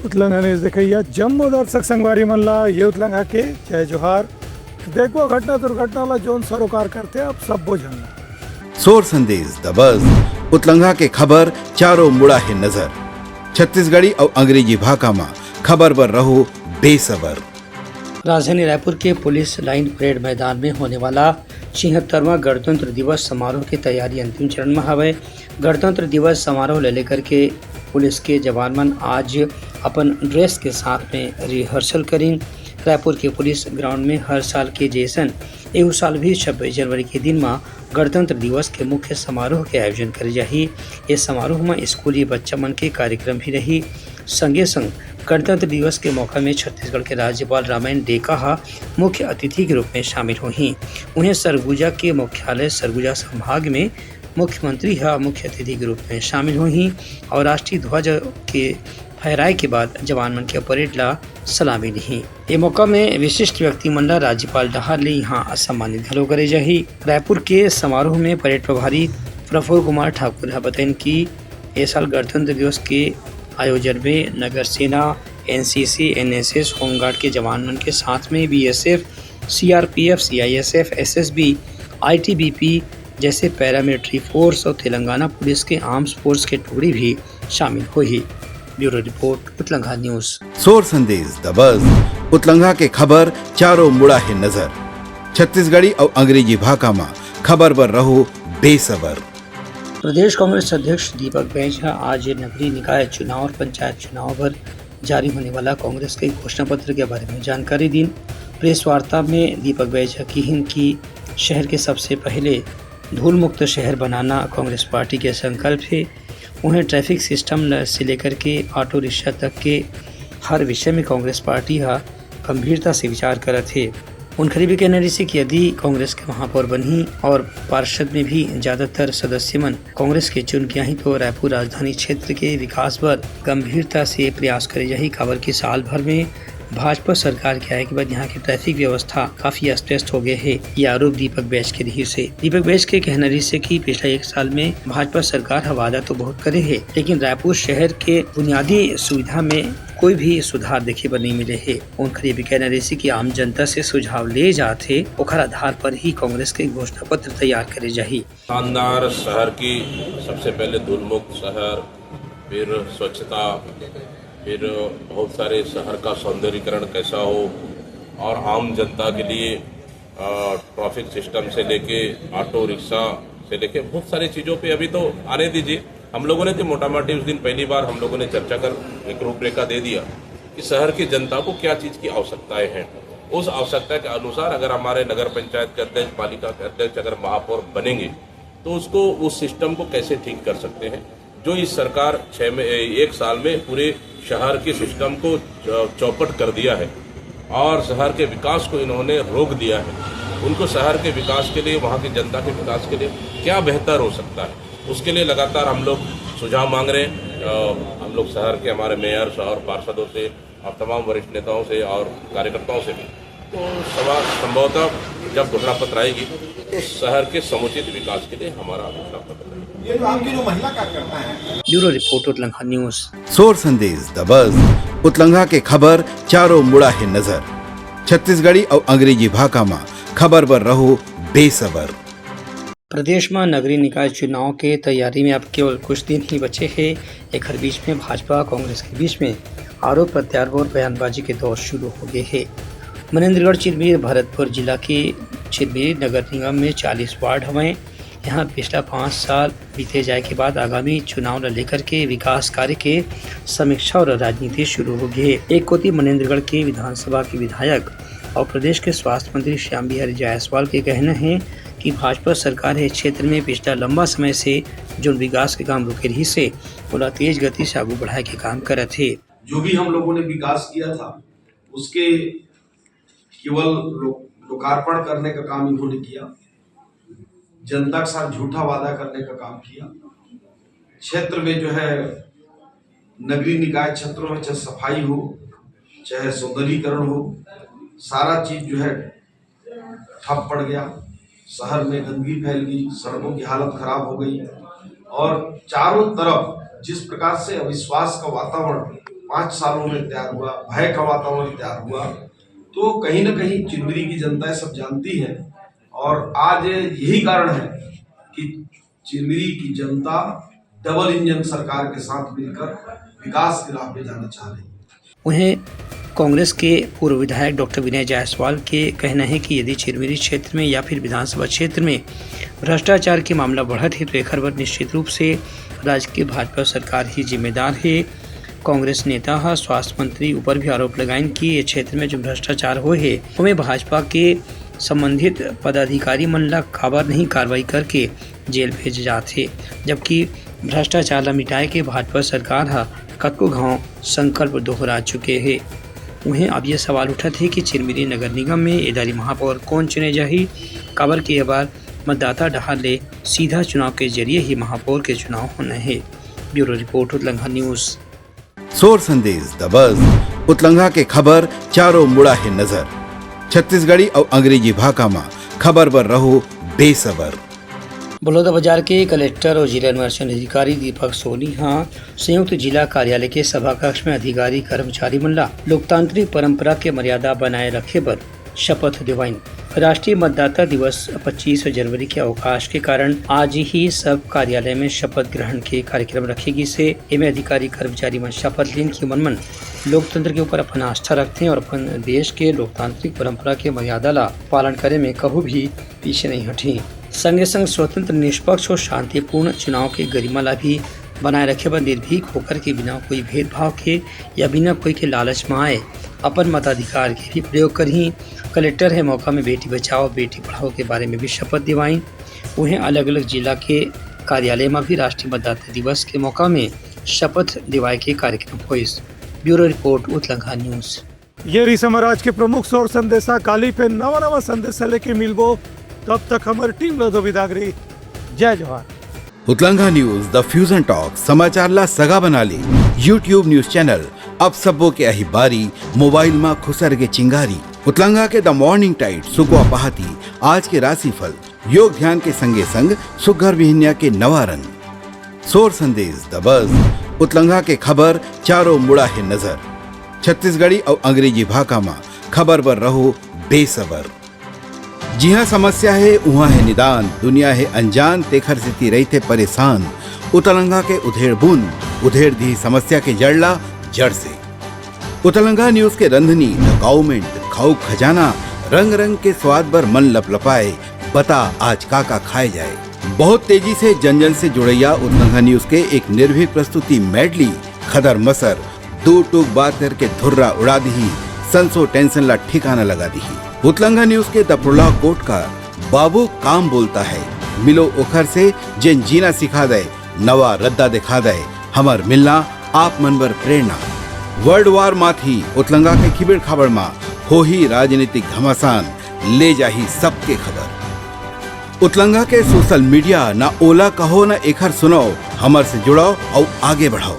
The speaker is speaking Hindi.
उतलंघाने देखिए जम्मू दर्शक संगवारी मल्ला ये उतलंघा के जय जोहार। देखो घटना दुर्घटना जोन सरोकार करते अब सब बोझना सोर संदेश दबज उतलंघा के खबर चारों मुड़ा है नजर। छत्तीसगढ़ी और अंग्रेजी भाषा में खबर पर रहो बेसबर। राजधानी रायपुर के पुलिस लाइन परेड मैदान में होने वाला 76वां गणतंत्र दिवस समारोह की तैयारी अंतिम चरण में हवे। गणतंत्र दिवस समारोह ले लेकर के पुलिस के जवान मन आज अपन ड्रेस के साथ में रिहर्सल करें। रायपुर के पुलिस ग्राउंड में हर साल के जैसन एहू साल भी 26 जनवरी के दिन में गणतंत्र दिवस के मुख्य समारोह के आयोजन करे जाही। इस समारोह में स्कूली बच्चा मन के कार्यक्रम भी रही। संगे संग गणतंत्र दिवस के मौका में छत्तीसगढ़ के राज्यपाल रामायण डेका मुख्य अतिथि के रूप में शामिल हुई। उन्हें सरगुजा के मुख्यालय सरगुजा संभाग में मुख्यमंत्री मुख्य अतिथि के रूप में शामिल हुई और राष्ट्रीय ध्वज के फहराए के बाद जवान मन के परेड ला सलामी ली। ये मौका में विशिष्ट व्यक्ति मंडल राज्यपाल डहार ले यहाँ सम्मानित घलो करे जाही। रायपुर के समारोह में परेड प्रभारी प्रफुल्ल कुमार ठाकुर बताइन कि इस साल गणतंत्र दिवस के आयोजन में नगर सेना, एनसीसी, एनएसएस, होमगार्ड के जवान मन के साथ में BSF, CRPF, CISF, SSB, ITBP जैसे पैरामिलिट्री फोर्स और तेलंगाना पुलिस के आर्म्स फोर्स के टुकड़ी भी शामिल हुई। ब्यूरो रिपोर्ट उतलंघा न्यूज। सोर संदेश दबज उतलंघा के खबर चारों मुड़ा है नजर। छत्तीसगढ़ी और अंग्रेजी भाषा में खबर पर रहो बेसबर। प्रदेश कांग्रेस अध्यक्ष दीपक बैज आज नगरीय निकाय चुनाव और पंचायत चुनाव पर जारी होने वाला कांग्रेस के घोषणा पत्र के बारे में जानकारी दी। प्रेस वार्ता में दीपक बैज की शहर के सबसे पहले धूल मुक्त शहर बनाना कांग्रेस पार्टी के संकल्प है। उन्हें ट्रैफिक सिस्टम से लेकर के ऑटो रिक्शा तक के हर विषय में कांग्रेस पार्टी गंभीरता से विचार करत है। उनखरी भी कहना रही कि यदि कांग्रेस के महापौर बनी और पार्षद में भी ज्यादातर सदस्य मन कांग्रेस के चुन किया ही तो रायपुर राजधानी क्षेत्र के विकास पर गंभीरता से प्रयास करे जाही। खबर की साल भर में भाजपा सरकार के आने के बाद यहाँ की ट्रैफिक व्यवस्था काफी अस्त हो गए है। ये आरोप दीपक बैज के रही से। दीपक बैज के कहना रही से कि पिछले एक साल में भाजपा सरकार वादा तो बहुत करे है, लेकिन रायपुर शहर के बुनियादी सुविधा में कोई भी सुधार देखे पर नहीं मिले है। उनका भी कहना रही कि आम जनता से सुझाव ले जाते ओकर आधार पर ही कांग्रेस के घोषणा पत्र तैयार करे जाही। शानदार शहर की सबसे पहले धूल मुक्त शहर, फिर स्वच्छता, फिर बहुत सारे शहर का सौंदर्यीकरण कैसा हो और आम जनता के लिए ट्रैफिक सिस्टम से लेके ऑटो रिक्शा से लेके बहुत सारी चीज़ों पे अभी तो आने दीजिए। हम लोगों ने तो मोटा मोटी उस दिन पहली बार हम लोगों ने चर्चा कर एक रूपरेखा दे दिया कि शहर की जनता को क्या चीज़ की आवश्यकताएं हैं। उस आवश्यकता के अनुसार अगर हमारे नगर पंचायत के अध्यक्ष, पालिका के अध्यक्ष अगर महापौर बनेंगे तो उसको उस सिस्टम को कैसे ठीक कर सकते हैं जो इस सरकार एक साल में पूरे शहर के सिस्टम को चौपट कर दिया है और शहर के विकास को इन्होंने रोक दिया है। उनको शहर के विकास के लिए, वहाँ की जनता के विकास के लिए क्या बेहतर हो सकता है, उसके लिए लगातार हम लोग सुझाव मांग रहे हैं। हम लोग शहर के हमारे मेयर्स और पार्षदों से और तमाम वरिष्ठ नेताओं से और कार्यकर्ताओं से भी तो संभवतः जब घोषणा पत्र आएगी तो शहर के समुचित विकास के लिए हमारा घोषणा पत्र ये जो आपकी जो महिला कार्यकर्ता है। ब्यूरो रिपोर्ट उतलंघा न्यूज। सोर संदेश दबज उतलंघा के खबर चारों मुड़ा है नजर। छत्तीसगढ़ी और अंग्रेजी भाषा में खबर पर रहो बेसबर। प्रदेश में नगरीय निकाय चुनाव के तैयारी में अब केवल कुछ दिन ही बचे हैं। एक हर बीच में भाजपा कांग्रेस के बीच में आरोप प्रत्यारोप और बयानबाजी के दौर शुरू हो गए हैं। मनेन्द्रगढ़, चिरमिर, भरतपुर जिला के चिरमिर नगर निगम में 40 वार्ड हमें यहाँ पिछला 5 साल बीते जाए के बाद आगामी चुनाव लेकर के विकास कार्य के समीक्षा और राजनीति शुरू हो गई है। एक कोती मनेन्द्रगढ़ के विधानसभा के विधायक और प्रदेश के स्वास्थ्य मंत्री श्याम बिहारी जायसवाल के कहना है कि भाजपा सरकार है क्षेत्र में पिछला लंबा समय से जो विकास के काम रुके रही से बोला तेज गति से आगू बढ़ाए के काम करे थे। जो भी हम लोगों ने विकास किया था उसके केवल लोकार्पण करने का काम इन्होंने किया, जनता के साथ झूठा वादा करने का काम किया। क्षेत्र में जो है नगरीय निकाय क्षेत्रों में चाहे सफाई हो चाहे सौंदर्यीकरण हो, सारा चीज जो है ठप पड़ गया। शहर में गंदगी फैल गई, सड़कों की हालत खराब हो गई और चारों तरफ जिस प्रकार से अविश्वास का वातावरण 5 सालों में तैयार हुआ, भय का वातावरण तैयार हुआ, तो कहीं ना कहीं चिरमिरी की जनता सब जानती है। और आज यही कारण है कि चिरमिरी की जनता डबल इंजन सरकार के साथ मिलकर विकास के राह पे जाना चाह रही है। वहीं कांग्रेस के पूर्व विधायक डॉक्टर विनय जायसवाल के कहना है कि यदि चिरमिरी क्षेत्र में या फिर विधानसभा क्षेत्र में भ्रष्टाचार के मामला बढ़त है तो एकर बर निश्चित रूप से राज्य की भाजपा सरकार ही जिम्मेदार है। कांग्रेस नेता हा स्वास्थ्य मंत्री ऊपर भी आरोप लगाइन कि ये क्षेत्र में जो भ्रष्टाचार हुए है उनमें भाजपा के संबंधित पदाधिकारी मन ला काबर नहीं कार्रवाई करके जेल भेजे जाते, जबकि भ्रष्टाचार ला मिटाए के भाजपा सरकार हा कतको घाव संकल्प दोहरा चुके हैं। उन्हें अब ये सवाल उठा थे कि चिरमिरी नगर निगम में एदारी महापौर कौन चुने जाही, काबर के ये बार मतदाता डहार ले सीधा चुनाव के जरिए ही महापौर के चुनाव होना है। ब्यूरो रिपोर्ट उतलंघा न्यूज़। सोर संदेश द बज़ उतलंघा के खबर चारों मुड़ा है नजर। छत्तीसगढ़ी और अंग्रेजी भाषा में खबर पर रहो बेसबर। बलौदा बाजार के कलेक्टर और जिला निर्वाचन अधिकारी दीपक सोनी हाँ संयुक्त जिला कार्यालय के सभा कक्ष में अधिकारी कर्मचारी मन ला लोकतांत्रिक परंपरा के मर्यादा बनाए रखे बर शपथ दिवाइन। राष्ट्रीय मतदाता दिवस 25 जनवरी के अवकाश के कारण आज ही सब कार्यालय में शपथ ग्रहण के कार्यक्रम रखेगी से इनमें अधिकारी कर्मचारी मन शपथ लेन की मन लोकतंत्र के ऊपर अपन आस्था रखते हैं और अपन देश के लोकतांत्रिक परंपरा के मर्यादा ला पालन करे में कभी भी पीछे नहीं हटी। संगे संग स्वतंत्र, निष्पक्ष और शांतिपूर्ण चुनाव के गरिमा ला भी बनाए रखे बर निर्भीक होकर के बिना कोई भेदभाव के या बिना कोई के लालच में आए अपन मताधिकार के भी प्रयोग करही। कलेक्टर है मौका में बेटी बचाओ बेटी पढ़ाओ के बारे में भी शपथ दिवाई। उन्हें अलग अलग जिला के कार्यालय में भी राष्ट्रीय मतदाता दिवस के मौका में शपथ दिवाए के कार्यक्रम हुई। ब्यूरो रिपोर्ट उतलंघा न्यूज़। ये रही समाज के प्रमुख सोर संदेशा। काली पे नवा नवा संदेशा लेके मिलबो, तब तक हमारी टीम ला दो विदागरी। जय जवाहर। उतलंघा न्यूज द फ्यूजन टॉक समाचार ला सगा बना ली। यूट्यूब न्यूज चैनल अब सबो के अही बारी मोबाइल में खुसर के चिंगारी। उतलंघा के द मॉर्निंग टाइट सुगवा पहाती आज के राशिफल योग ध्यान के संगे संग सुघर विहिन्या के नवा रंग। सोर संदेश द बज़ उतलंघा के खबर चारों मुड़ा है नजर। छत्तीसगढ़ी और अंग्रेजी भाषा में खबर पर रहो बेसबर। जी हाँ, समस्या है वहाँ है निदान, दुनिया है अनजान तेखर स्थिति रही थे परेशान। उतलंघा के उधेड़ बुन उधेड़ दी समस्या के जड़ला जड़ से। उतलंघा न्यूज के रंधनी द गवर्नमेंट खाऊ खजाना रंग रंग के स्वाद पर मन लपलपाए। बता आज का खाए जाए। बहुत तेजी से जन जन से जुड़ैया उतलंघा न्यूज के एक निर्भीक प्रस्तुति मेडली खदर मसर दो टूक बात करके धुर्रा उड़ा दी, संसो टेंशन ला ठिकाना लगा दी। उतलंघा न्यूज के द प्रोलॉग कोट का बाबू काम बोलता है, मिलो ओखर से जिन जीना सिखा दे, नवा रद्दा दिखा दे, हमार मिलना आप मन बर प्रेरणा। वर्ल्ड वार माथी उतलंघा के खिबड़ खबर मा हो ही राजनीतिक घमासान ले जाही सबके खबर। उतलंघा के सोशल मीडिया ना ओला कहो ना एखर सुनाओ, हमर से जुड़ाओ और आगे बढ़ाओ।